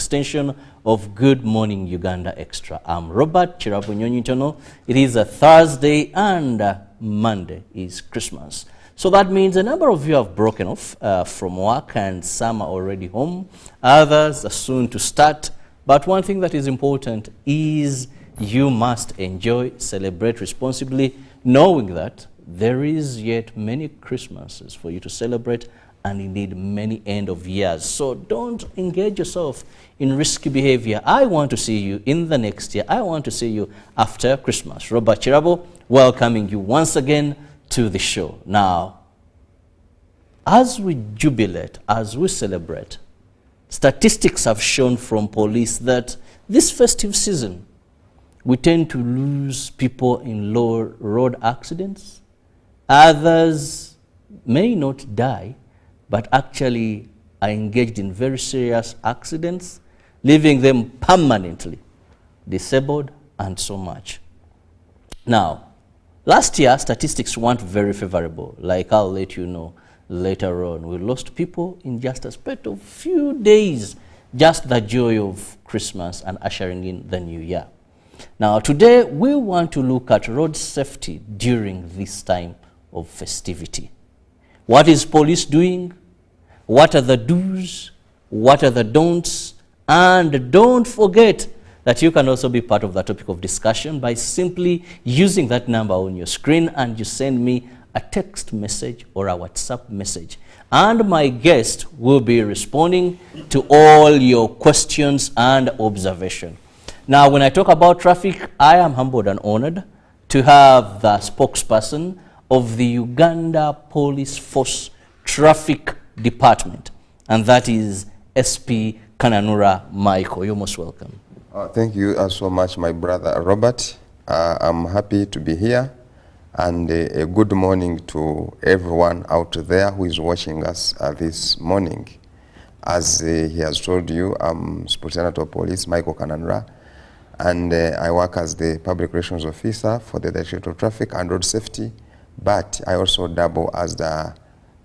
extension of Good Morning Uganda Extra. I'm Robert Chirabunyonyitono. It is a Thursday and Monday is Christmas. So that means a number of you have broken off from work and some are already home. Others are soon to start. But one thing that is important is you must enjoy, celebrate responsibly, knowing that there is yet many Christmases for you to celebrate and indeed many end of years. So don't engage yourself in risky behavior. I want to see you in the next year. I want to see you after Christmas. Robert Chirabo, welcoming you once again to the show. Now, as we jubilate, as we celebrate, statistics have shown from police that this festive season, we tend to lose people in low road accidents. Others may not die, but actually are engaged in very serious accidents, leaving them permanently disabled and so much. Now, last year, statistics weren't very favorable. Like I'll let you know later on, we lost people in just a space of few days, just the joy of Christmas and ushering in the new year. Now, today, we want to look at road safety during this time of festivity. What is police doing? What are the do's? What are the don'ts? And don't forget that you can also be part of the topic of discussion by simply using that number on your screen, and you send me a text message or a WhatsApp message. And my guest will be responding to all your questions and observation. Now, when I talk about traffic, I am humbled and honored to have the spokesperson of the Uganda Police Force Traffic Department, and that is SP Kananura Michael. You're most welcome. Thank you so much, my brother Robert. I'm happy to be here, and a good morning to everyone out there who is watching us this morning. As he has told you, I'm Superintendent of Police Michael Kananura, and I work as the Public Relations Officer for the Directorate of Traffic and Road Safety, but I also double as the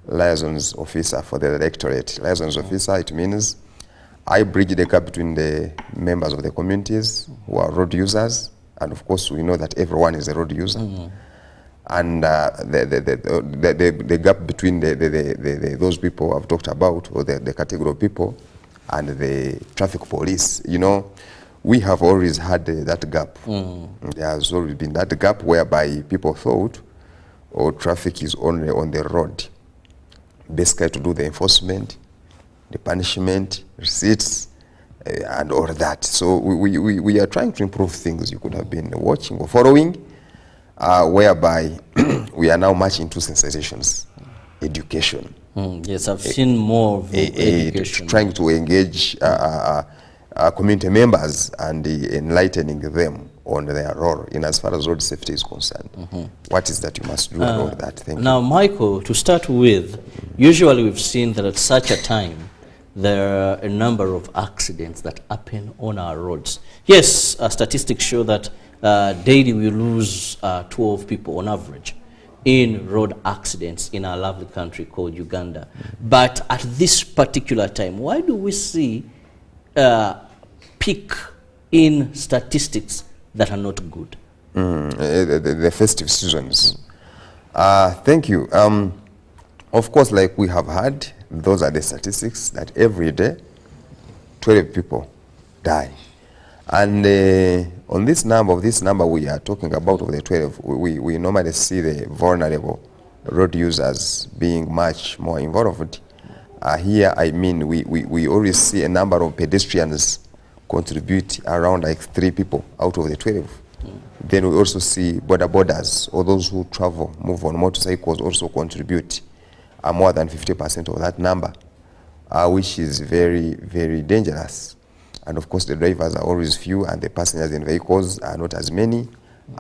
Liaisons Officer for the Directorate. Liaisons Officer, it means I bridge the gap between the members of the communities who are road users, and of course we know that everyone is a road user, and the gap between those people I've talked about, or the category of people, and the traffic police. You know, we have always had that gap. There has always been that gap whereby people thought, oh, traffic is only on the road, basically to do the enforcement, the punishment, receipts, and all that. So we are trying to improve things. You could have been watching or following, whereby we are now much into sensitizations, education. Yes, I've seen more of education. Trying to engage community members and enlightening them on their role in as far as road safety is concerned. What is that you must do and all that? Thank you. Now, Michael, to start with, usually we've seen that at such a time, there are a number of accidents that happen on our roads. Yes, statistics show that daily we lose 12 people on average in road accidents in our lovely country called Uganda. But at this particular time, why do we see peak in statistics that are not good? The festive seasons. Thank you. Of course, like we have had, those are the statistics that every day 12 people die. And on this number we are talking about of the 12, we normally see the vulnerable road users being much more involved. Here, I mean, we always see a number of pedestrians contribute around like 3 people out of the 12. Then we also see borders, or those who travel, move on motorcycles, also contribute more than 50% of that number, which is very, very dangerous. And of course, the drivers are always few, and the passengers in vehicles are not as many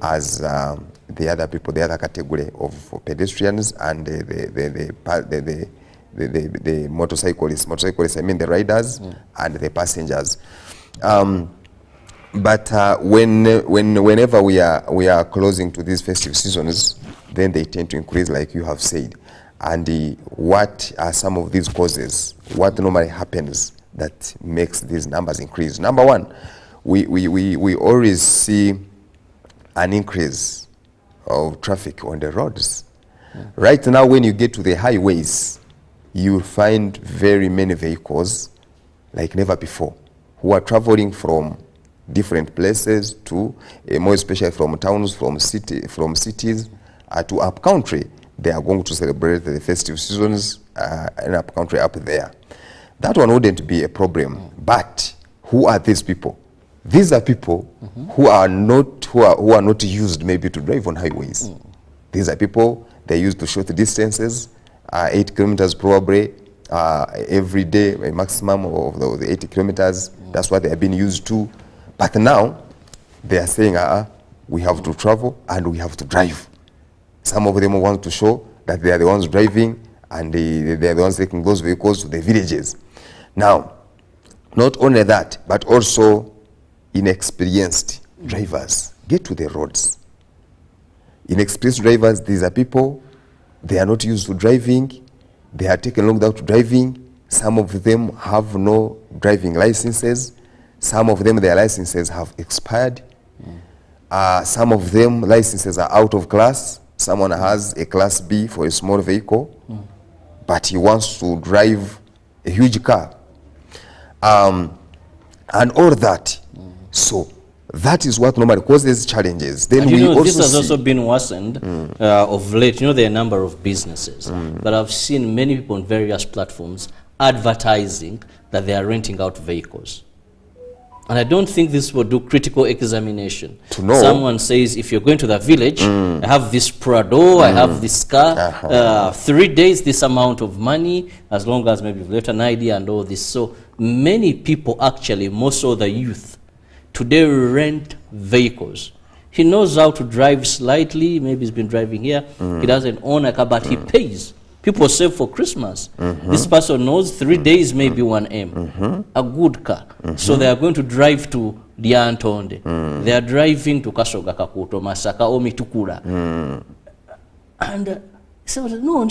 as the other people, the other category of pedestrians and the motorcyclists, I mean the riders and the passengers. But whenever we are closing to these festive seasons, then they tend to increase, like you have said. And what are some of these causes? What normally happens that makes these numbers increase. Number one, we always see an increase of traffic on the roads. Right now, when you get to the highways, you find very many vehicles like never before, who are traveling from different places to, more especially from towns, from cities to up country. They are going to celebrate the festive seasons in up country up there. That one wouldn't be a problem. But who are these people? These are people who are not used maybe to drive on highways. These are people, they're used to short distances, 8 kilometers probably every day, a maximum of the 80 kilometers. That's what they have been used to. But now they are saying, we have to travel and we have to drive. Some of them want to show that they are the ones driving and they are the ones taking those vehicles to the villages. Now, not only that, but also inexperienced drivers get to the roads. Inexperienced drivers, these are people, they are not used to driving, they are taken long without driving. Some of them have no driving licenses. Some of them, their licenses have expired. Some of them, licenses are out of class. Someone has a class B for a small vehicle, but he wants to drive a huge car. And all that. So that is what normally causes challenges. Then and we also this has also been worsened of late. There are a number of businesses, but I've seen many people on various platforms advertising that they are renting out vehicles. And I don't think this will do critical examination. To know. Someone says, if you're going to the village, I have this Prado, I have this car, 3 days, this amount of money, as long as maybe you've left an ID and all this. So many people actually, more so the youth, today rent vehicles. He knows how to drive slightly, maybe he's been driving here, he doesn't own a car, but he pays. People save for Christmas. This person knows 3 days, maybe 1M, a good car. So they are going to drive to Lyantonde. They are driving to Kasoga Kakuto, Masaka, Omitukura. And he said, no,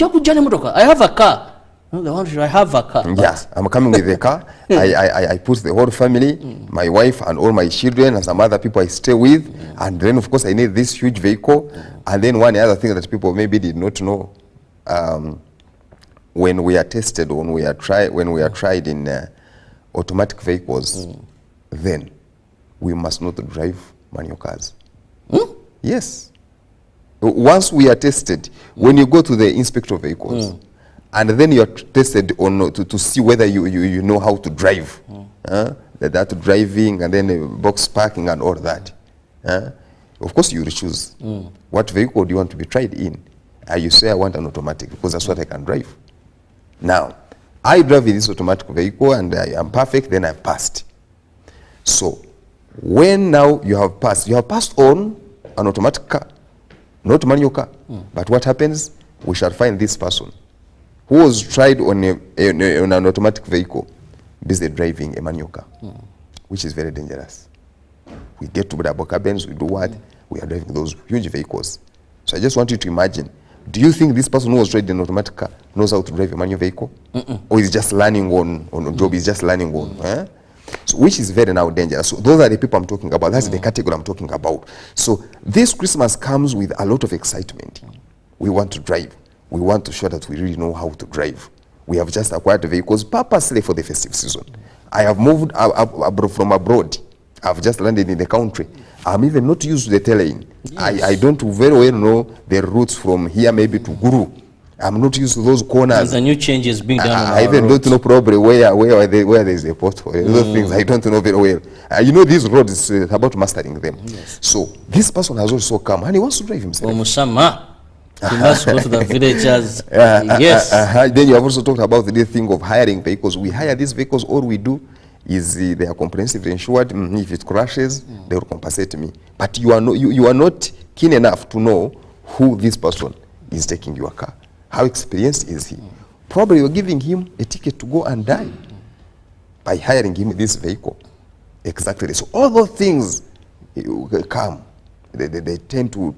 I have a car. No, I have a car. Yes, I'm coming with the car. I put the whole family, my wife and all my children and some other people I stay with. And then, of course, I need this huge vehicle. And then one other thing that people maybe did not know, when we are tested, when we are tried in automatic vehicles, then we must not drive manual cars. Yes. Once we are tested, when you go to the inspector vehicles, and then you are tested on to see whether you know how to drive, that driving and then box parking and all that. Of course, you will choose what vehicle do you want to be tried in. You say I want an automatic because that's what I can drive. Now, I drive in this automatic vehicle and I am perfect, then I've passed. So, when now you have passed on an automatic car, not manual car. But what happens? We shall find this person who was tried on an automatic vehicle, busy driving a manual car, which is very dangerous. We get to double cabins, we do what? We are driving those huge vehicles. So I just want you to imagine, do you think this person who was driving an automatic car knows how to drive a manual vehicle? Or is just learning on job, is just learning on? So which is very now dangerous. So those are the people I'm talking about. That's the category I'm talking about. So this Christmas comes with a lot of excitement. We want to drive. We want to show that we really know how to drive. We have just acquired vehicles purposely for the festive season. I have moved from abroad. I've just landed in the country. I'm even not used to the terrain. Yes. I don't very well know the routes from here maybe to Guru. I'm not used to those corners. And the new changes being done on I even don't know probably where there's a pothole. Those things I don't know very well. These roads, it's about mastering them. Yes. So this person has also come and he wants to drive himself. He must go to the villagers. Yes. Then you have also talked about the thing of hiring vehicles. We hire these vehicles, all we do is they are comprehensively insured. If it crashes, they will compensate me. But you are not keen enough to know who this person is taking your car. How experienced is he? Probably you're giving him a ticket to go and die by hiring him this vehicle. Exactly. So all those things come. They tend to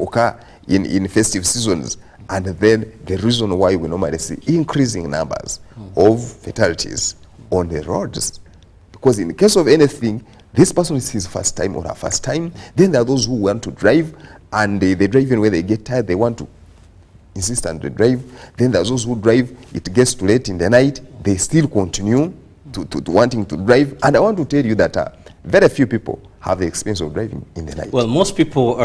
occur in festive seasons. And then the reason why we normally see increasing numbers of fatalities on the roads. Because in the case of anything, this person is his first time or her first time. Then there are those who want to drive, and they drive even when they get tired, they want to insist on the drive. Then there's those who drive, it gets too late in the night, they still continue to wanting to drive. And I want to tell you that very few people have the experience of driving in the night. Well, most people,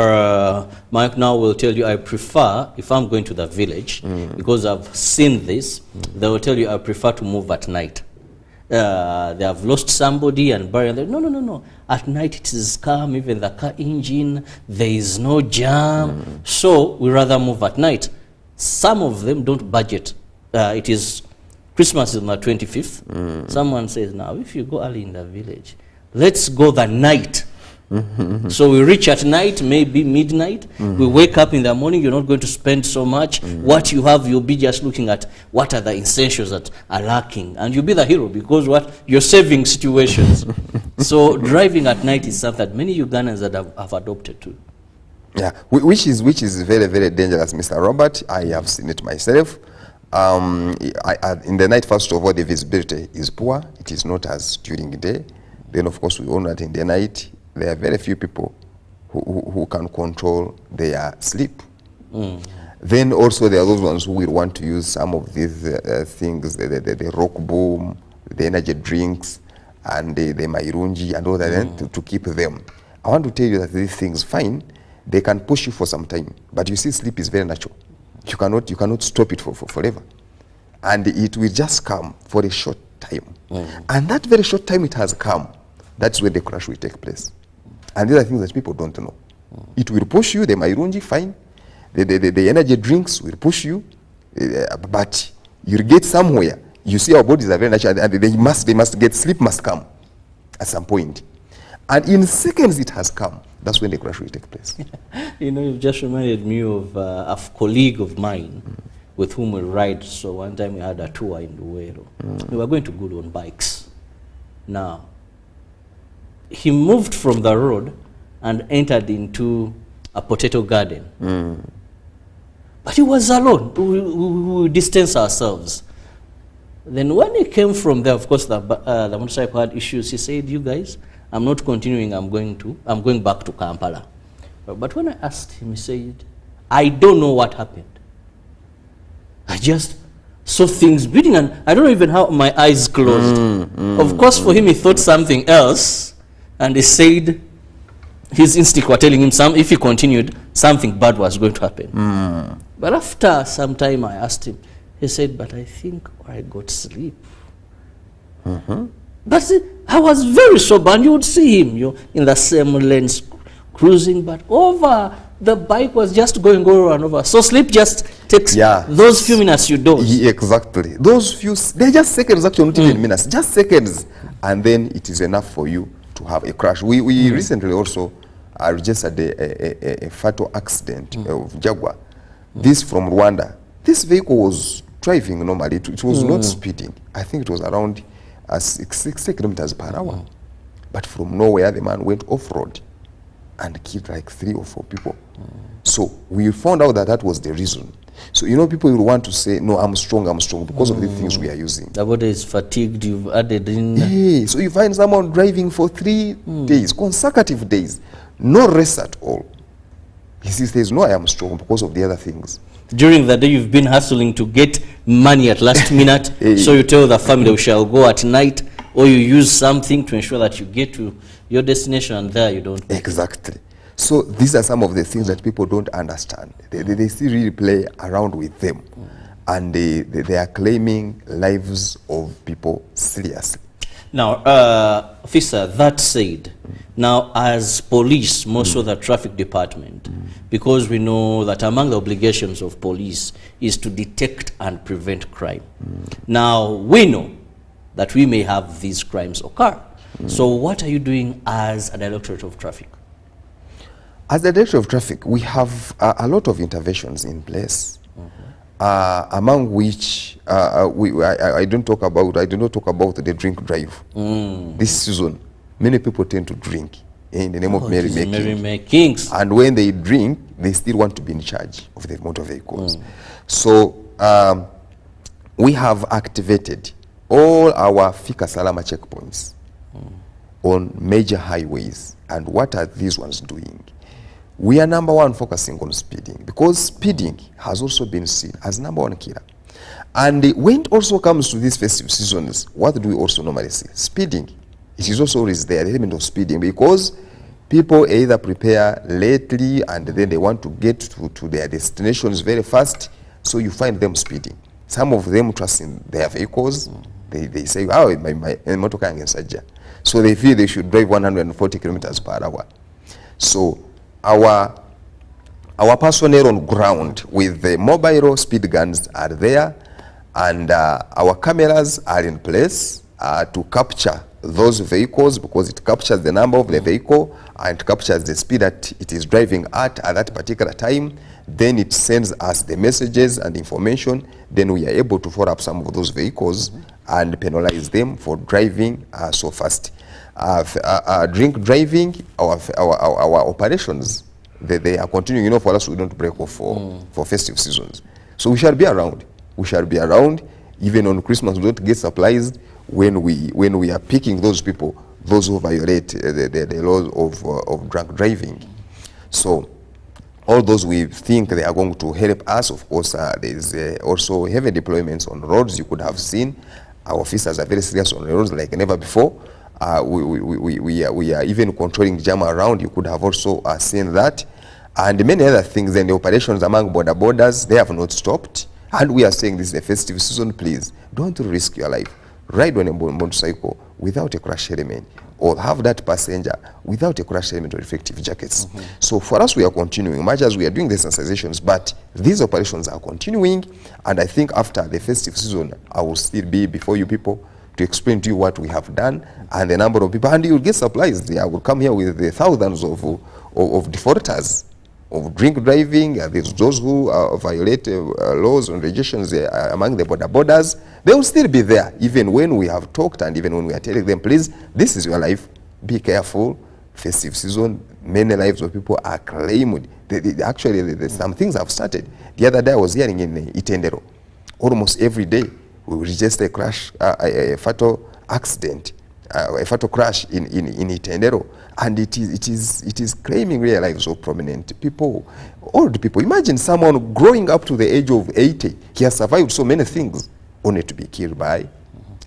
Mike now will tell you, I prefer, if I'm going to the village, because I've seen this, they will tell you, I prefer to move at night. They have lost somebody and buried them. No. At night it is calm, even the car engine, there is no jam. So we rather move at night. Some of them don't budget. It is Christmas is on the 25th. Someone says, now if you go early in the village, let's go the night. So we reach at night, maybe midnight. We wake up in the morning, you're not going to spend so much. What you have, you'll be just looking at what are the essentials that are lacking. And you'll be the hero because what? You're saving situations. So driving at night is something that many Ugandans that have adopted too. Yeah, which is very, very dangerous, Mr. Robert. I have seen it myself. In the night, first of all, the visibility is poor. It is not as during the day. Then, of course, we all know that in the night, there are very few people who can control their sleep. Then also there are those ones who will want to use some of these things, the rock boom, the energy drinks, and the mairunji and all that to keep them. I want to tell you that these things, fine, they can push you for some time, but you see sleep is very natural. You cannot stop it for forever. And it will just come for a short time. And that very short time it has come, that's where the crash will take place. And these are things that people don't know. It will push you, the mairunji, fine. The energy drinks will push you, but you'll get somewhere. You see our bodies are very natural, and they must get, sleep must come at some point. And in seconds it has come. That's when the crash will take place. You know, you've just reminded me of a colleague of mine with whom we ride. So one time we had a tour in Luwero. We were going to go on bikes. Now, he moved from the road and entered into a potato garden. But he was alone. We distanced ourselves. Then when he came from there, of course, the motorcycle had issues. He said, you guys, I'm not continuing, I'm going back to Kampala. But when I asked him, he said, I don't know what happened. I just saw things bleeding, and I don't even have my eyes closed. Of course, for him, he thought something else, and he said his instinct were telling him if he continued, something bad was going to happen. But after some time, I asked him, he said, but I think I got sleep. But see, I was very sober, and you would see him in the same lanes cruising, but over the bike was just going over and over. So sleep just takes those few minutes you don't. Exactly. Those few, they're just seconds, actually, not even minutes, just seconds. And then it is enough for you to have a crash. We recently also registered a fatal accident of Jaguar. This from Rwanda. This vehicle was driving normally. It was not speeding. I think it was around 60 kilometers per hour. But from nowhere, the man went off-road and killed like 3 or 4 people. So we found out that that was the reason. So, you know, people will want to say, no, I'm strong because of the things we are using. The body is fatigued, you've added in. So you find someone driving for 3 days, consecutive days, no rest at all. He says, no, I am strong because of the other things. During the day, you've been hustling to get money at last minute, so you tell the family, we shall go at night, or you use something to ensure that you get to your destination, and there you don't. Exactly. So these are some of the things that people don't understand. They still really play around with them. And they are claiming lives of people seriously. Now, officer, that said, now as police, more so the traffic department, because we know that among the obligations of police is to detect and prevent crime. Now, we know that we may have these crimes occur. So what are you doing as a Directorate of Traffic? As the Director of Traffic, we have a lot of interventions in place, among which I do not talk about the drink drive. This season, many people tend to drink in the name of merrymaking. And when they drink, they still want to be in charge of the motor vehicles. So we have activated all our Fika Salama checkpoints on major highways. And what are these ones doing? We are number one focusing on speeding, because speeding has also been seen as number one killer. And when it also comes to these festive seasons, what do we also normally see? Speeding. It is also always there, the element of speeding, because people either prepare lately and then they want to get to their destinations very fast, so you find them speeding. Some of them trust in their vehicles. They say, oh, my motor is sajja. So they feel they should drive 140 kilometers per hour. So our personnel on ground with the mobile speed guns are there, and our cameras are in place to capture those vehicles, because it captures the number of the vehicle and captures the speed that it is driving at that particular time. Then it sends us the messages and information. Then we are able to follow up some of those vehicles and penalize them for driving so fast. Drink driving, our operations, they are continuing. You know, for us, we don't break off for festive seasons. So we shall be around. We shall be around. Even on Christmas, we don't get surprised when we are picking those people, those who violate the laws of drunk driving. So all those we think they are going to help us. Of course, there is also heavy deployments on roads. You could have seen our officers are very serious on the roads like never before. We are even controlling jam around. You could have also seen that. And many other things. And the operations among borders, they have not stopped. And we are saying this is a festive season, please, don't risk your life. Ride on a motorcycle without a crash element, or have that passenger without a crash element or reflective jackets. So for us, we are continuing, much as we are doing the sensitizations, but these operations are continuing. And I think after the festive season, I will still be before you people to explain to you what we have done and the number of people. And you will get surprised. I will come here with the thousands of defaulters of drink driving. There's those who violate laws and regulations among the borders. They will still be there, even when we have talked and even when we are telling them, please, this is your life, be careful. Festive season, many lives of people are claimed. Actually, some things have started. The other day I was hearing in Itendero, almost every day we register a crash, a fatal accident, a fatal crash in Itendero. And it is claiming real lives of prominent people, old people. Imagine someone growing up to the age of 80. He has survived so many things, only to be killed by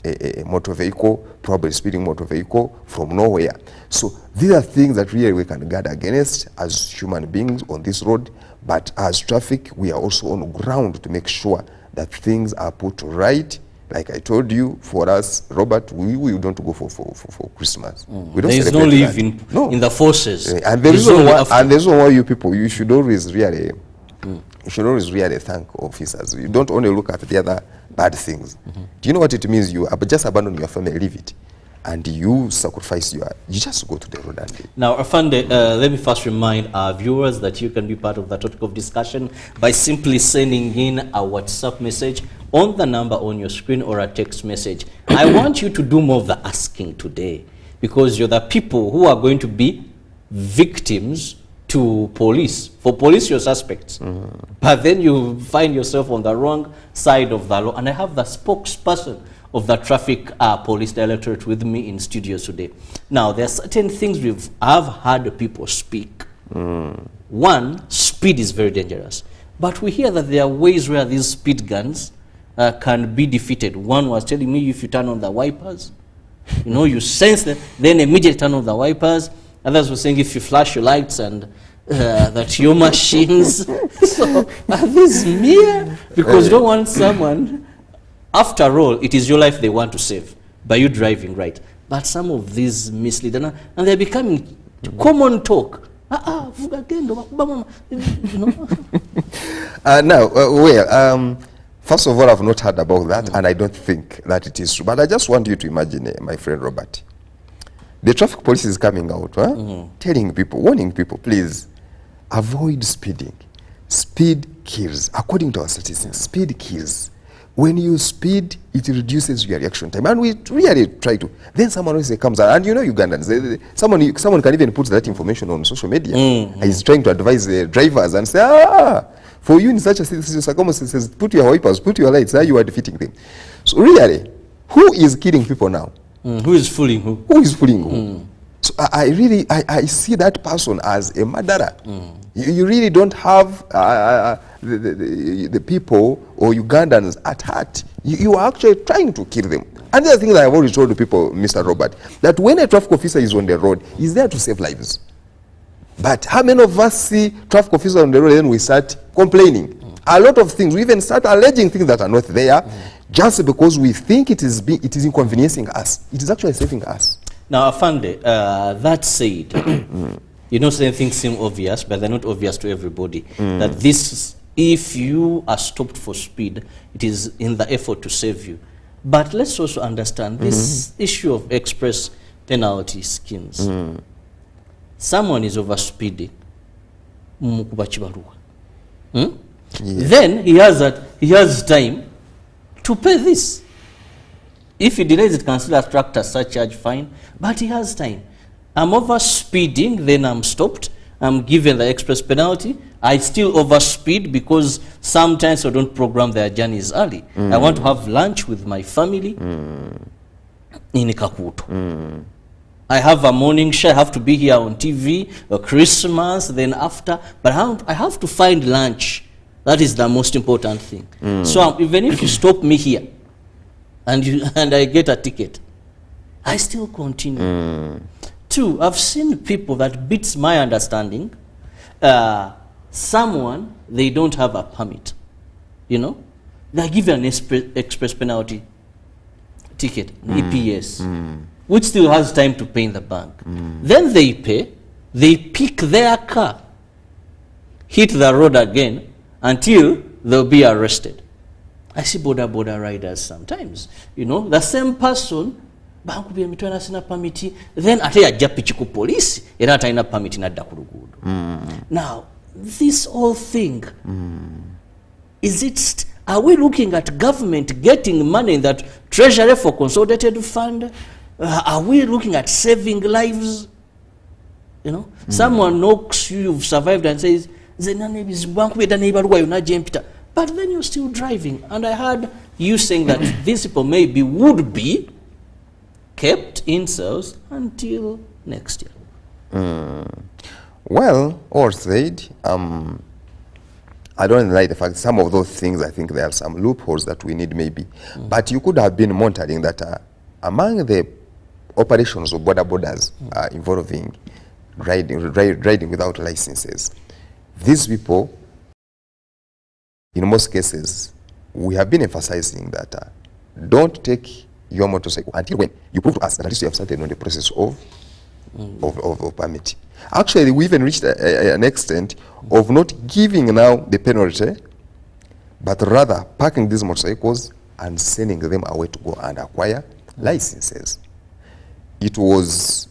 a motor vehicle, probably speeding motor vehicle from nowhere. So these are things that really we can guard against as human beings on this road. But as traffic, we are also on ground to make sure that things are put right. Like I told you, for us, Robert, we don't go for Christmas. We don't. There is no leave in the forces. And the reason why you people, you should always really, thank officers. You don't only look at the other bad things. Do you know what it means? You just abandon your family, leave it, and you sacrifice you just go to the road and Now, Afande, let me first remind our viewers that you can be part of the topic of discussion by simply sending in a WhatsApp message on the number on your screen or a text message. I want you to do more of the asking today, because you're the people who are going to be victims to police. For police, you're suspects. But then you find yourself on the wrong side of the law. And I have the spokesperson of the Traffic Police Directorate with me in studio today. Now, there are certain things I've heard people speak. One, speed is very dangerous. But we hear that there are ways where these speed guns can be defeated. One was telling me if you turn on the wipers, you sense that, then immediately turn on the wipers. Others were saying if you flash your lights and that your machines. So are these mere? Because you don't want someone, after all, it is your life they want to save by you driving right. But some of these mislead, and they're becoming common talk. First of all, I've not heard about that, and I don't think that it is true. But I just want you to imagine, my friend Robert, the traffic police is coming out, telling people, warning people, please avoid speeding. Speed kills. According to our statistics, speed kills. When you speed, it reduces your reaction time. And we really try to. Then someone else comes out, and Ugandans, someone can even put that information on social media. He's trying to advise the drivers and say, for you in such a circumstances, put your wipers, put your lights, you are defeating them. So really, Who is killing people now? Who is fooling who? Who is fooling who? So I really see that person as a murderer. You really don't have the people or Ugandans at heart. You are actually trying to kill them. Another thing that I've always told the people, Mr. Robert, that when a traffic officer is on the road, he's there to save lives. But how many of us see traffic officers on the road and then we start complaining? A lot of things, we even start alleging things that are not there, just because we think it is inconveniencing us. It is actually saving us. Now, Afande, that said, you know, certain things seem obvious, but they're not obvious to everybody. That this, if you are stopped for speed, it is in the effort to save you. But let's also understand this issue of express penalty schemes. Someone is overspeeding. Then he has time to pay this. If he delays, it can still attract a surcharge fine, but he has time. I'm overspeeding, then I'm stopped. I'm given the express penalty. I still overspeed because sometimes I don't program their journeys early. I want to have lunch with my family in Kakuto. I have a morning show. I have to be here on TV, Christmas, then after. But I have to find lunch. That is the most important thing. So even if you stop me here, and I get a ticket, I still continue. Two, I've seen people that beats my understanding. Someone, they don't have a permit, you know, they give you an express penalty ticket, EPS, which still has time to pay in the bank. Then they pay, they pick their car, hit the road again until they'll be arrested. I see border riders sometimes, you know, the same person, banku bya mitwana sina permit, then ate ajja pichi ku police era atalina permit nadda ku luguudo. Now, this whole thing, is it, are we looking at government getting money in that treasury for consolidated fund? Are we looking at saving lives? You know, someone knocks you, you've survived, and says, but then you're still driving. And I heard you saying that these people maybe would be kept in cells until next year. Well, or said, I don't like the fact some of those things, I think there are some loopholes that we need maybe. But you could have been monitoring that among the operations of borders involving riding without licenses, these people, in most cases, we have been emphasizing that don't take your motorcycle until when you prove to us that at least you have started on the process of permit. Actually, we even reached an extent of not giving now the penalty, but rather parking these motorcycles and sending them away to go and acquire licenses. It was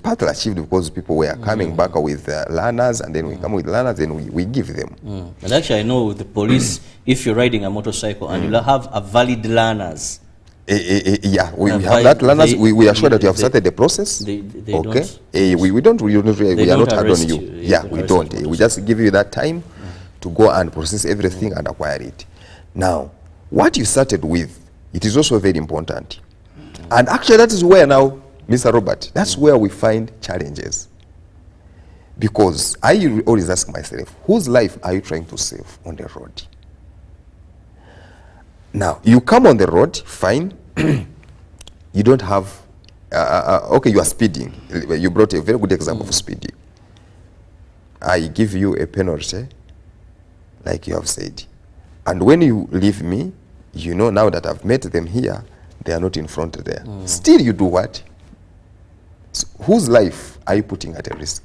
partly achieved because people were coming back with learners, and then we come with learners, then we give them. And actually, I know with the police, if you're riding a motorcycle and you'll have a valid learners. Yeah, we have that learners. We are sure that you have started the process. They okay. Don't. We are not hard on you. Yeah, we don't. We just give you that time to go and process everything and acquire it. Now, what you started with, it is also very important. And actually, that is where now, Mr. Robert, that's where we find challenges. Because I always ask myself, whose life are you trying to save on the road? Now, you come on the road, fine. You don't have, okay, you are speeding. You brought a very good example of speeding. I give you a penalty, like you have said. And when you leave me, you know now that I've met them here, they are not in front there. Still you do what? So whose life are you putting at a risk?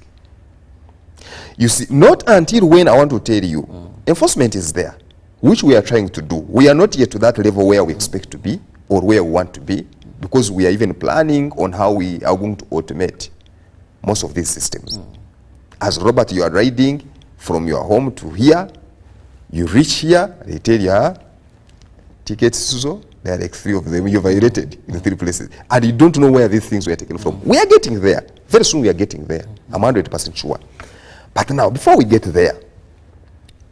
You see, not until when I want to tell you, enforcement is there, which we are trying to do. We are not yet to that level where we expect to be or where we want to be, because we are even planning on how we are going to automate most of these systems. As Robert, you are riding from your home to here, you reach here, they tell you, tickets, so there are like 3 of them, you violated in 3 places. And you don't know where these things were taken from. We are getting there. Very soon we are getting there. I'm 100% sure. But now, before we get there,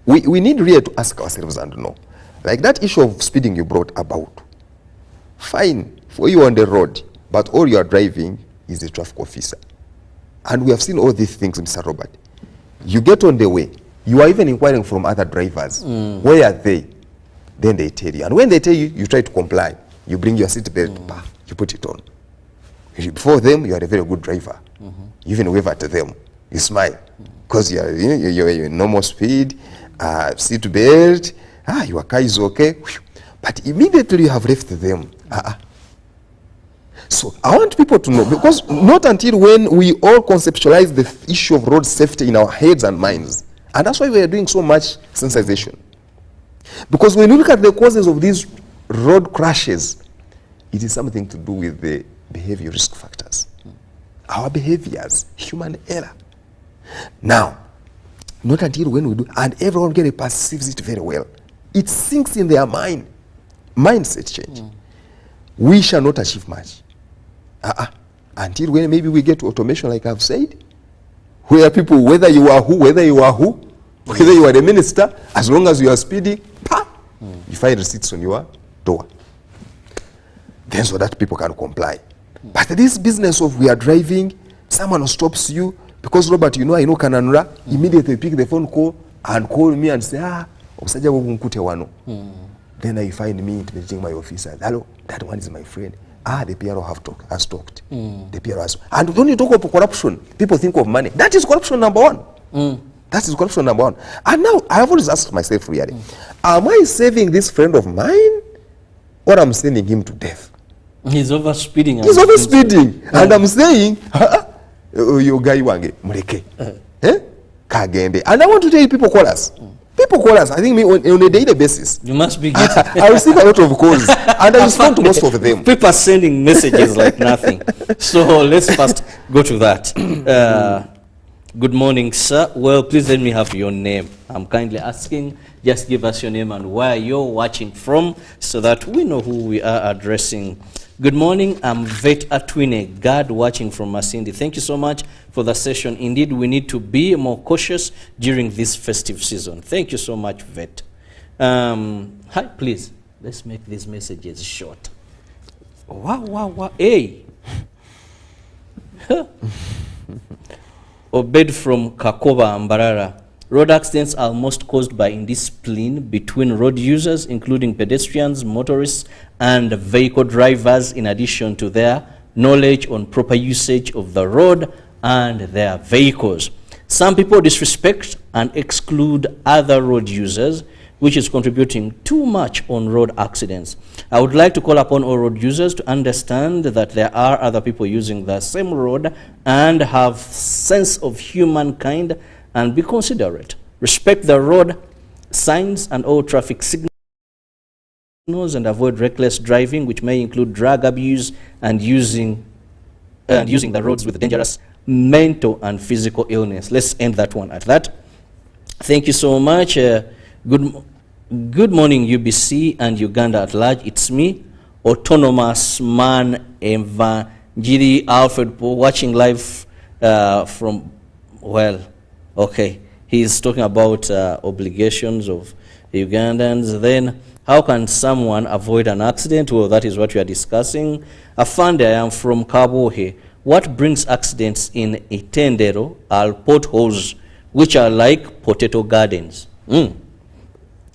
we need really to ask ourselves and know. Like that issue of speeding you brought about. fine for you on the road, but all you are driving is a traffic officer. And we have seen all these things, Mr. Robert. You get on the way, you are even inquiring from other drivers, where are they? Then they tell you. And when they tell you, you try to comply. You bring your seatbelt, you put it on. Before them, you are a very good driver. You even wave at them. You smile. Because you're normal speed, seatbelt, your car is okay. But immediately you have left them. So I want people to know, because not until when we all conceptualize the issue of road safety in our heads and minds, and that's why we are doing so much sensitization. Because when you look at the causes of these road crashes, it is something to do with the behavior risk factors. Our behaviors, human error. Now, not until when we do, and everyone perceives it very well, it sinks in their mind. Mindset change. We shall not achieve much. Until when maybe we get to automation, like I've said, where people, whether you are who, whether you are the minister, as long as you are speeding, you find receipts on your door. Then so that people can comply. But this business of we are driving, someone stops you, because Robert, I know Kananura, immediately pick the phone call and call me and say, then I find me intimidating my officer. Hello, that one is my friend. The PRO has talked. The PRO has. And when you talk about corruption, people think of money. That is corruption number one. That is corruption number one. And now I have always asked myself really, am I saving this friend of mine, or I'm sending him to death? He's overspeeding. He's overspeeding. And I'm saying, you guy wange muleke. Kagende. And I want to tell you, people call us. People call us, I think, on a daily basis. You must be getting... I receive a lot of calls, and I respond to most of them. People are sending messages like nothing. So let's first go to that. Good morning, sir. Well, please let me have your name. I'm kindly asking, just give us your name and where you're watching from so that we know who we are addressing. Good morning, I'm Vet Atwine, God watching from Masindi. Thank you so much for the session. Indeed, we need to be more cautious during this festive season. Thank you so much, Vet. Hi, please, let's make these messages short. Wow, hey. Obed from Kakoba, Mbarara. Road accidents are most caused by indiscipline between road users, including pedestrians, motorists, and vehicle drivers, in addition to their knowledge on proper usage of the road and their vehicles. Some people disrespect and exclude other road users, which is contributing too much on road accidents. I would like to call upon all road users to understand that there are other people using the same road and have sense of humankind and be considerate. Respect the road signs and all traffic signals and avoid reckless driving, which may include drug abuse and using the roads with dangerous mental and physical illness. Let's end that one at that. Thank you so much. Good morning, UBC and Uganda at large. It's me, Autonomous Man Evangeli Alfred, watching live from, well, okay. He's talking about obligations of Ugandans. Then, how can someone avoid an accident? Well, that is what we are discussing. Afande, I am from Kabohe. What brings accidents in Itendero are potholes, which are like potato gardens.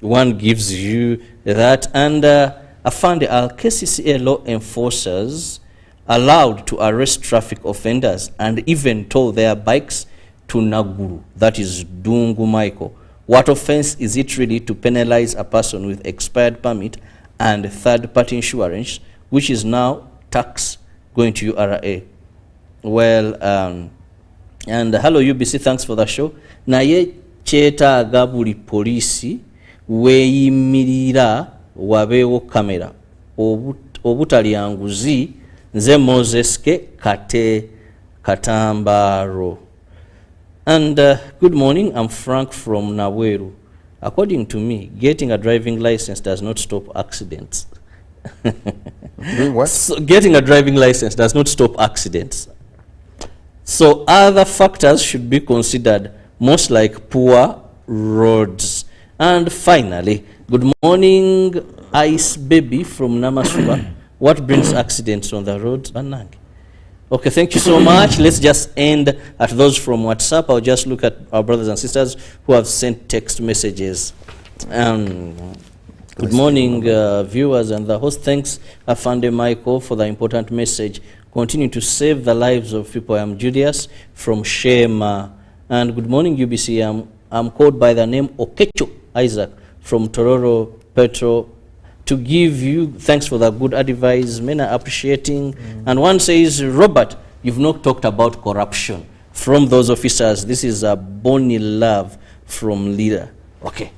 One gives you that. And Afande, are KCCA law enforcers allowed to arrest traffic offenders and even tow their bikes to Naguru, that is Dungu Michael? What offense is it really to penalize a person with expired permit and third-party insurance, which is now tax going to URA? Well, and hello UBC, thanks for the show. Naye kyetaaga buli polisi weeyimirira wabeewo kamera obutalya nguzi. Nze Moses Kate Katambaro. And good morning, I'm Frank from Naweru. According to me, getting a driving license does not stop accidents. Doing what? So getting a driving license does not stop accidents. So other factors should be considered, most like poor roads. And finally, good morning, Ice Baby from Namasuba. What brings accidents on the roads? Banange. Okay, thank you so much. Let's just end at those from WhatsApp. I'll just look at our brothers and sisters who have sent text messages. Good morning, viewers and the host. Thanks, Afande Michael, for the important message. Continue to save the lives of people. I'm Julius from Shema. And good morning, UBC. I'm called by the name Okecho Isaac from Tororo Petro to give you thanks for the good advice. Men are appreciating. And one says, Robert, you've not talked about corruption from those officers. This is a Bonnie Love from Leader. Okay.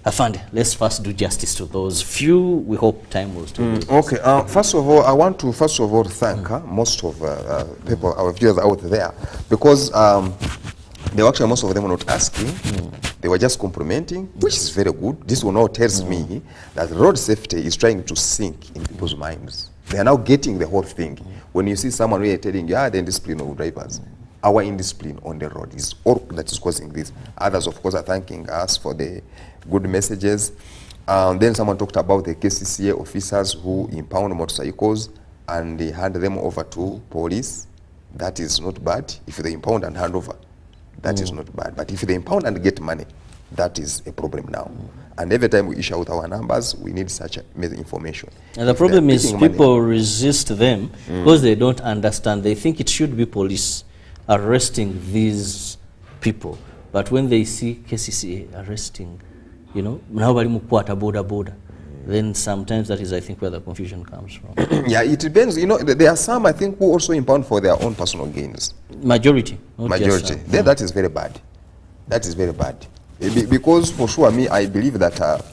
Afande, let's first do justice to those few. We hope time will still be. Okay, first of all, I want to thank most of people, our viewers out there, because they were actually, most of them were not asking. They were just complimenting, which is very good. This one now tells me that road safety is trying to sink in people's minds. They are now getting the whole thing. When you see someone really telling you, the indiscipline of drivers, our indiscipline on the road is all that is causing this. Others, of course, are thanking us for the good messages. Then someone talked about the KCCA officers who impound motorcycles and they hand them over to police. That is not bad. If they impound and hand over, that is not bad. But if they impound and get money, that is a problem now. And every time we issue out our numbers, we need such information. And the problem is people resist them because they don't understand. They think it should be police arresting these people. But when they see KCCA arresting, you know, nobody mukwata border. Then sometimes that is, I think, where the confusion comes from. Yeah, it depends. You know, there are some, I think, who also impound for their own personal gains. Majority. Majority. That is very bad. That is very bad. Because for sure, I believe that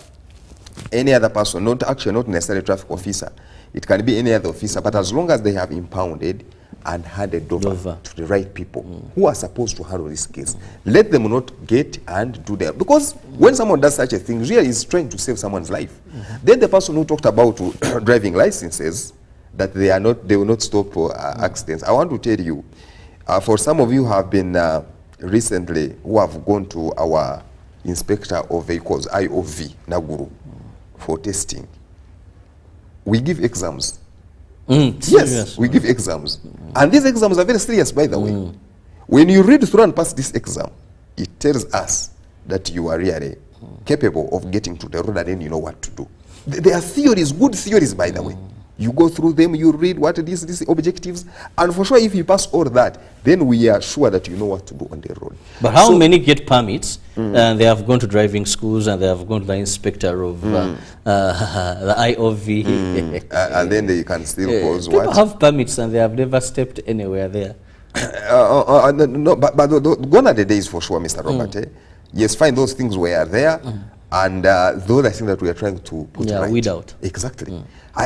any other person, not necessarily a traffic officer, it can be any other officer, but as long as they have impounded and handed over to the right people who are supposed to handle this case, let them not get and do that. Because when someone does such a thing, really is trying to save someone's life. Then the person who talked about driving licenses, that they will not stop accidents. I want to tell you, for some of you who have been recently, who have gone to our inspector of vehicles, IOV, Naguru, for testing, we give exams. Yes, we give exams. And these exams are very serious, by the way. When you read through and pass this exam, it tells us that you are really capable of getting to the road and then you know what to do. There are theories, good theories, by the way. You go through them, you read what it is, these objectives, and for sure if you pass all that, then we are sure that you know what to do on the road. But how many get permits and they have gone to driving schools and they have gone to the inspector of the IOV? And then they can still cause people what? Have permits and they have never stepped anywhere there. No, but gone are the days for sure, Mr. Robert. Yes, fine, those things were there. And those I think that we are trying to put right. Weed out. Exactly.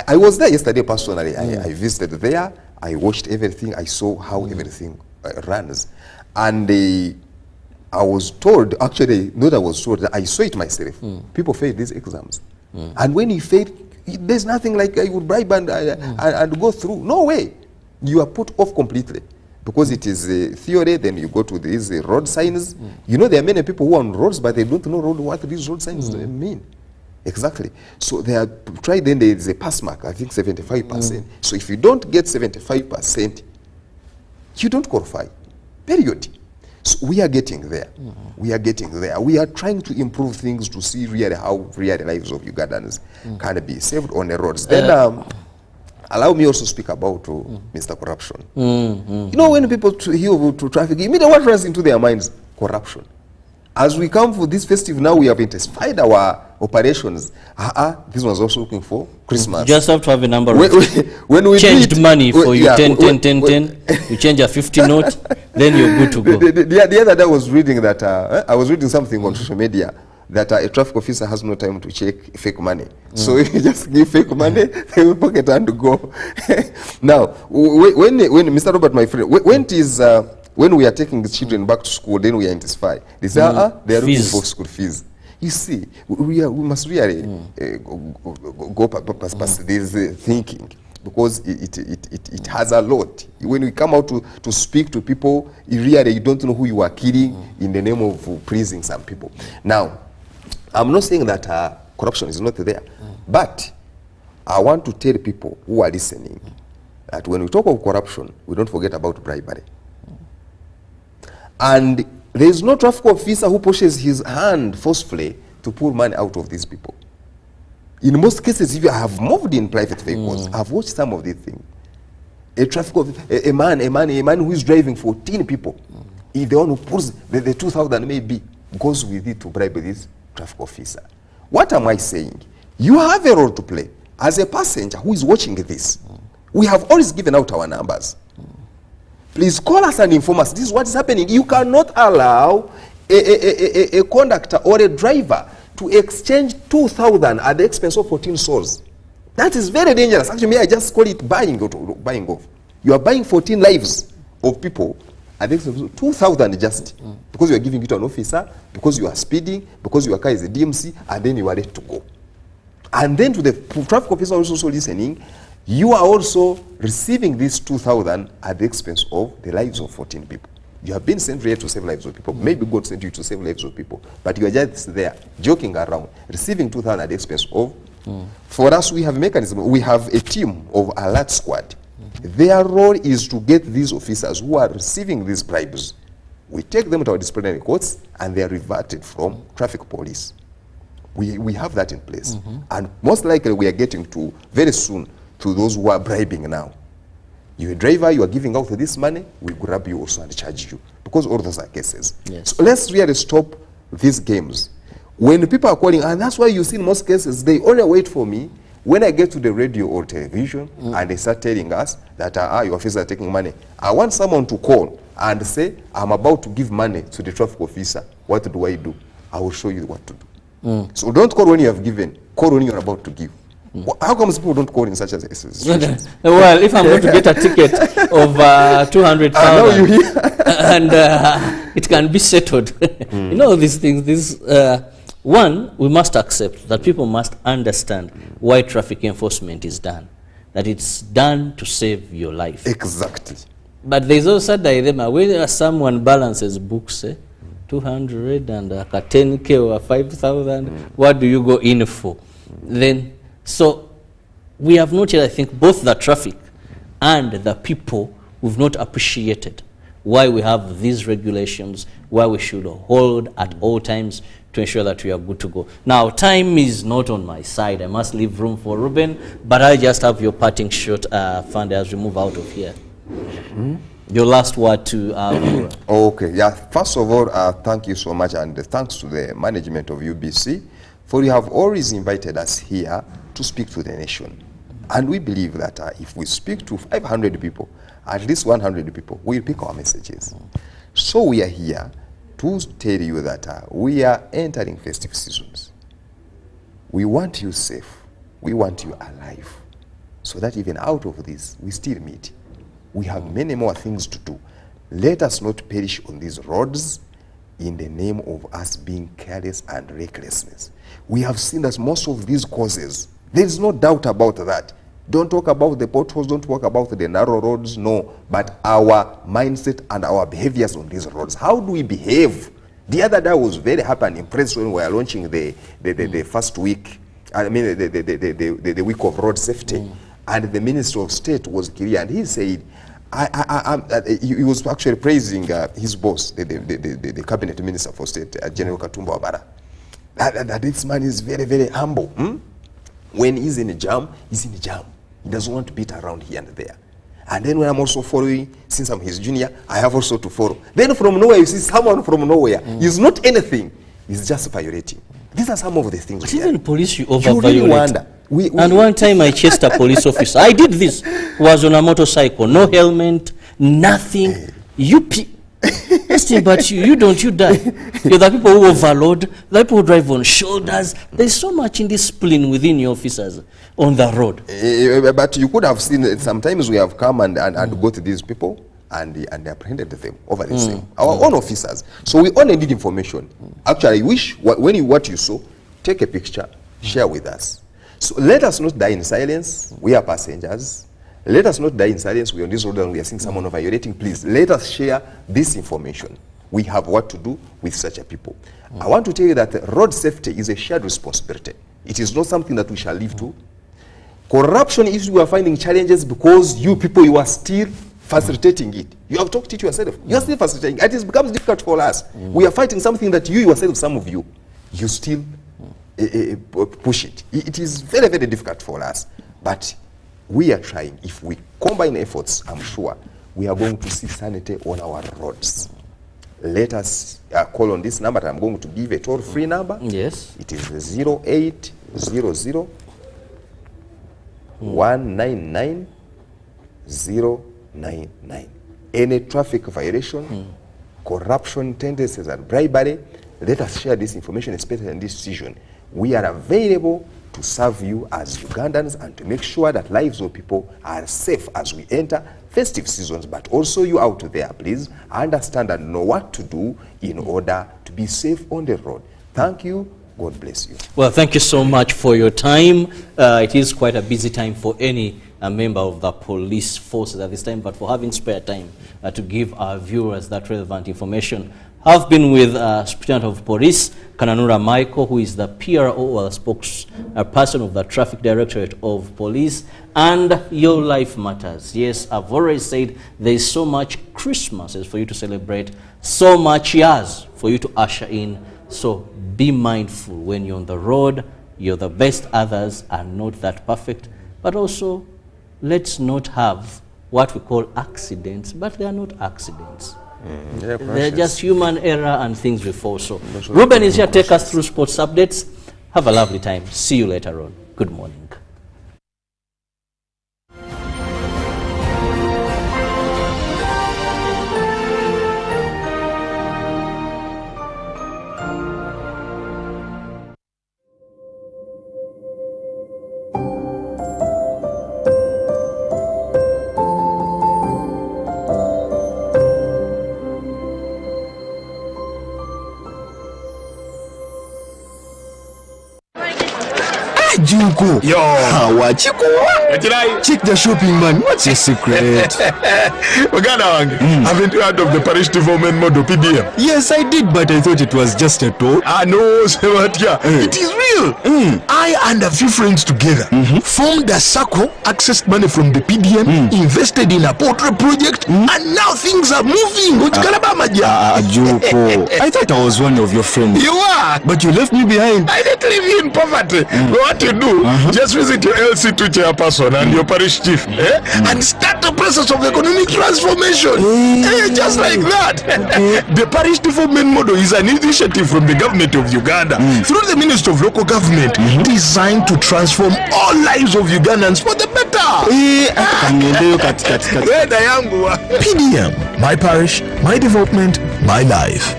I was there yesterday personally. I visited there. I watched everything. I saw how everything runs. And I was told, actually, not I was told, I saw it myself. People fail these exams. And when you fail, there's nothing like you would bribe and go through. No way. You are put off completely. Because it is theory, then you go to these road signs. You know, there are many people who are on roads, but they don't know what these road signs mean. Exactly. So they are tried, then there is a pass mark, I think 75%. So if you don't get 75%, you don't qualify. Period. So we are getting there. We are getting there. We are trying to improve things to see really how really the lives of Ugandans can be saved on the roads. Then allow me also to speak about Mr. Corruption. You know, when people hear to traffic, immediately what runs into their minds? Corruption. As we come for this festive now, we have intensified our operations. This one's also looking for Christmas. Just have to have a number when we changed money for you, 10, 10, 10, 10. You change a 50 note, then you're good to go. The other day I was reading that, I was reading something on social media, that a traffic officer has no time to check fake money. So if you just give fake money, they will pocket and go. Now, when Mr. Robert, my friend, when we are taking the children back to school, then we intensify. They say, they are looking for school fees. You see, we must really go past this thinking, because it has a lot. When we come out to speak to people, you don't know who you are killing in the name of pleasing some people. Now, I'm not saying that corruption is not there, but I want to tell people who are listening that when we talk of corruption, we don't forget about bribery. And there is no traffic officer who pushes his hand forcefully to pull money out of these people. In most cases, if you have moved in private vehicles, I've watched some of these things. A traffic officer, a man who is driving 14 people, if the one who pulls the 2,000 maybe goes with it to bribe this traffic officer. What am I saying? You have a role to play as a passenger who is watching this. We have always given out our numbers. Please call us and inform us. This is what is happening. You cannot allow a conductor or a driver to exchange 2,000 at the expense of 14 souls. That is very dangerous. Actually, I just call it buying off. You are buying 14 lives of people at the expense of 2,000 just because you are giving it to an officer, because you are speeding, because your car is a DMC, and then you are ready to go. And then to the traffic officer also listening, you are also receiving this 2,000 at the expense of the lives of 14 people. You have been sent here to save lives of people. Maybe God sent you to save lives of people. But you are just there, joking around, receiving 2,000 at the expense of. For us, we have a mechanism. We have a team of alert squad. Their role is to get these officers who are receiving these bribes. We take them to our disciplinary courts, and they are reverted from traffic police. We have that in place. And most likely, we are getting to, very soon, to those who are bribing now. You're a driver, you are giving out this money, we grab you also and charge you. Because all those are cases. Yes. So let's really stop these games. When people are calling, and that's why you see in most cases, they only wait for me when I get to the radio or television and they start telling us that your officers are taking money. I want someone to call and say, I'm about to give money to the traffic officer. What do I do? I will show you what to do. So don't call when you have given, call when you're about to give. How come people don't call in such a situations? Well, if I'm going to get a ticket of 200,000 and it can be settled, you know these things. One, we must accept that people must understand why traffic enforcement is done. That it's done to save your life. Exactly. But there's also a dilemma where someone balances books, 200 and 10K or 5,000. What do you go in for? Then. So we have not yet, I think, both the traffic and the people, we've not appreciated why we have these regulations, why we should hold at all times to ensure that we are good to go. Now, time is not on my side. I must leave room for Ruben, but I just have your parting shot, Fande, as we move out of here. Your last word to our viewer. Okay, yeah. First of all, thank you so much, and thanks to the management of UBC, for you have always invited us here to speak to the nation. And we believe that if we speak to 500 people, at least 100 people will pick our messages. So we are here to tell you that we are entering festive seasons. We want you safe. We want you alive. So that even out of this, we still meet. We have many more things to do. Let us not perish on these roads in the name of us being careless and recklessness. We have seen that most of these causes, there is no doubt about that. Don't talk about the potholes, don't talk about the narrow roads, no, but our mindset and our behaviors on these roads. How do we behave? The other day I was very happy and impressed when we were launching the first week, I mean the week of road safety, and the Minister of State was clear, and he said, he was actually praising his boss, the Cabinet Minister for State, General Katumba Wabara, that this man is very, very humble. When he's in a jam, he's in a jam. He doesn't want to beat around here and there. And then when I'm also following, since I'm his junior, I have also to follow. Then from nowhere, you see someone from nowhere. He's not anything. He's just violating. These are some of the things. But even police, you over-violate. You really wonder. And one time I chased a police officer. I did this. Was on a motorcycle. No helmet, nothing. But you don't, you die. You're the people who overload, the people who drive on shoulders. There's so much indiscipline within your officers on the road. But you could have seen, sometimes we have come and got these people and apprehended them over the same. Our own officers. So we only need information. Actually, I wish, what you saw, take a picture, share with us. So let us not die in silence. We are passengers. Let us not die in silence. We are on this road and we are seeing someone violating. Please, let us share this information. We have what to do with such a people. I want to tell you that road safety is a shared responsibility. It is not something that we shall leave to Corruption is we are finding challenges because you people, you are still facilitating it. You have talked it yourself. You are still facilitating it. It becomes difficult for us. We are fighting something that you yourself, some of you, you still push it. It is very, very difficult for us. But we are trying. If we combine efforts, I'm sure we are going to see sanity on our roads. Let us call on this number. I'm going to give a toll-free number. Yes. It is 0800 199 099. Any traffic violation, corruption, tendencies, and bribery, let us share this information, especially in this season. We are available to serve you as Ugandans and to make sure that lives of people are safe as we enter festive seasons. But also you out there, please understand and know what to do in order to be safe on the road. Thank you. God bless you. Well, thank you so much for your time. It is quite a busy time for any member of the police forces at this time, but for having spare time to give our viewers that relevant information. I've been with Superintendent of Police, Kananura Michael, who is the PRO, or spokesperson of the Traffic Directorate of Police, and Your Life Matters. Yes, I've already said there is so much Christmas for you to celebrate, so much years for you to usher in. So be mindful when you're on the road. You're the best, others are not that perfect. But also, let's not have what we call accidents, but they are not accidents. They're just human error and things we fall. So Ruben is here to take us through sports updates. Have a lovely time. See you later on. Good morning. Junko. Yo. What Chico? Check the shopping, man. What's your secret? Uganda, haven't you heard of the parish development model PDM? Yes, I did, but I thought it was just a talk. No, Sebatia. It is real. I and a few friends together formed a circle, accessed money from the PDM, invested in a poultry project, and now things are moving. Junko, I thought I was one of your friends. You are, but you left me behind. I didn't leave you in poverty. What you do, just visit your LC2 chairperson and your parish chief and start the process of economic transformation. Just like that. The parish development model is an initiative from the government of Uganda through the Ministry of Local Government designed to transform all lives of Ugandans for the better. PDM, my parish, my development, my life.